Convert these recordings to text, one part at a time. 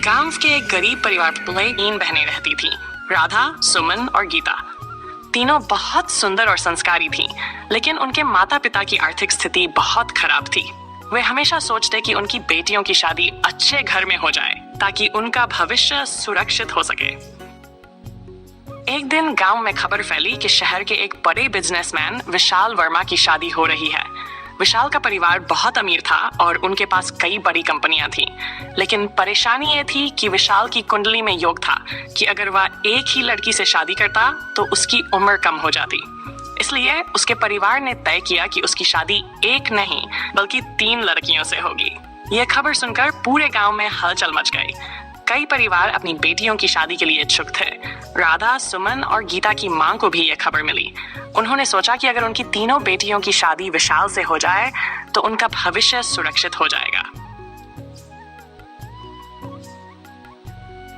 गांव के एक गरीब परिवार में 3 बहनें रहती थीं, राधा, सुमन और गीता। तीनों बहुत सुंदर और संस्कारी थीं, लेकिन उनके माता पिता की आर्थिक स्थिति बहुत खराब थी। वे हमेशा सोचते कि उनकी बेटियों की शादी अच्छे घर में हो जाए ताकि उनका भविष्य सुरक्षित हो सके। एक दिन गांव में खबर फैली कि शहर के एक बड़े बिजनेसमैन विशाल वर्मा की शादी हो रही है। विशाल का परिवार बहुत अमीर था और उनके पास कई बड़ी कंपनियां थीं, लेकिन परेशानी ये थी कि विशाल की कुंडली में योग था कि अगर वह एक ही लड़की से शादी करता तो उसकी उम्र कम हो जाती। इसलिए उसके परिवार ने तय किया कि उसकी शादी एक नहीं बल्कि 3 लड़कियों से होगी। यह खबर सुनकर पूरे गांव में हलचल मच गई। कई परिवार अपनी बेटियों की शादी के लिए इच्छुक थे। राधा, सुमन और गीता की मां को भी यह खबर मिली। उन्होंने सोचा कि अगर उनकी तीनों बेटियों की शादी विशाल से हो जाए तो उनका भविष्य सुरक्षित हो जाएगा।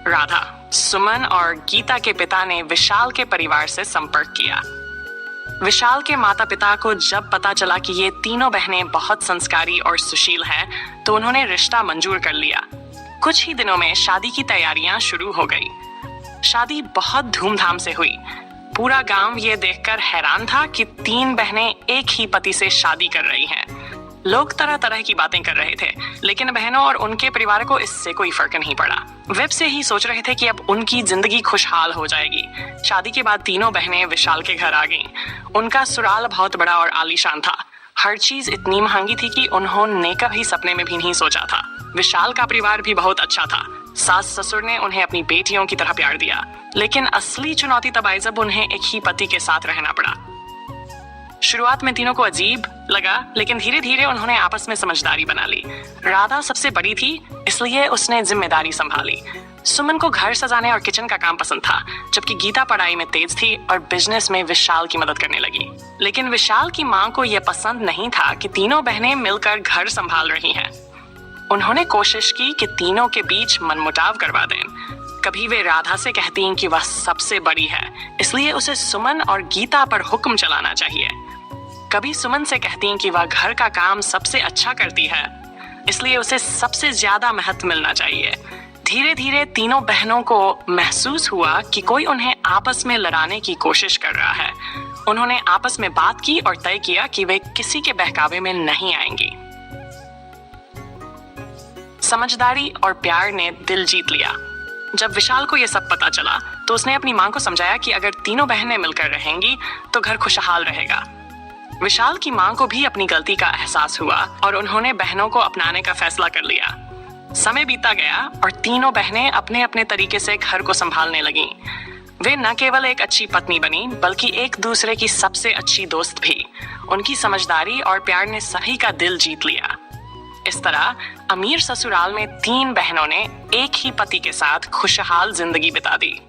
राधा, सुमन और गीता के पिता ने विशाल के परिवार से संपर्क किया। विशाल के माता पिता को जब पता चला कि ये तीनों बहनें बहुत संस्कारी और सुशील हैं, तो उन्होंने रिश्ता मंजूर कर लिया। कुछ ही दिनों में शादी की तैयारियां शुरू हो गई। शादी बहुत धूमधाम से हुई। पूरा गांव ये देखकर हैरान था कि 3 बहनें एक ही पति से शादी कर रही हैं। लोग तरह तरह की बातें कर रहे थे, लेकिन बहनों और उनके परिवार को इससे कोई फर्क नहीं पड़ा। वेब से ही सोच रहे थे कि अब उनकी जिंदगी खुशहाल हो जाएगी। शादी के बाद तीनों बहनें विशाल के घर आ गईं। उनका ससुराल बहुत बड़ा और आलीशान था। हर चीज इतनी महंगी थी कि उन्होंने कभी सपने में भी नहीं सोचा था। विशाल का परिवार भी बहुत अच्छा था। सास ससुर ने उन्हें अपनी बेटियों की तरह प्यार दिया, लेकिन असली चुनौती तब आई जब उन्हें एक ही पति के साथ रहना पड़ा। शुरुआत में तीनों को अजीब लगा, लेकिन धीरे धीरे उन्होंने आपस में समझदारी बना ली। राधा सबसे बड़ी थी, इसलिए उसने जिम्मेदारी संभाली। सुमन को घर सजाने और किचन का काम पसंद था, जबकि गीता पढ़ाई में तेज थी और बिजनेस में विशाल की मदद करने लगी। लेकिन विशाल की मां को यह पसंद नहीं था कि तीनों बहनें मिलकर घर संभाल रही हैं। उन्होंने कोशिश की कि तीनों के बीच मनमुटाव करवा दें। कभी वे राधा से कहती कि वह सबसे बड़ी है, इसलिए उसे सुमन और गीता पर हुक्म चलाना चाहिए। कभी सुमन से कहती कि वह घर का काम सबसे अच्छा करती है, इसलिए उसे सबसे ज्यादा महत्व मिलना चाहिए। धीरे धीरे तीनों बहनों को महसूस हुआ कि कोई उन्हें आपस में लड़ाने की कोशिश कर रहा है। उन्होंने आपस में बात की और तय किया कि वे किसी के बहकावे में नहीं आएंगी। समझदारी और प्यार ने दिल जीत लिया। जब विशाल को यह सब पता चला तो उसने अपनी मां को समझाया कि अगर तीनों बहनें मिलकर रहेंगी तो घर खुशहाल रहेगा। विशाल की मां को भी अपनी गलती का एहसास हुआ और उन्होंने बहनों को अपनाने का फैसला कर लिया। समय बीता गया और तीनों बहनें अपने अपने तरीके से घर को संभालने लगीं। वे न केवल एक अच्छी पत्नी बनी, बल्कि एक दूसरे की सबसे अच्छी दोस्त भी। उनकी समझदारी और प्यार ने सभी का दिल जीत लिया। इस तरह अमीर ससुराल में 3 बहनों ने एक ही पति के साथ खुशहाल जिंदगी बिता दी।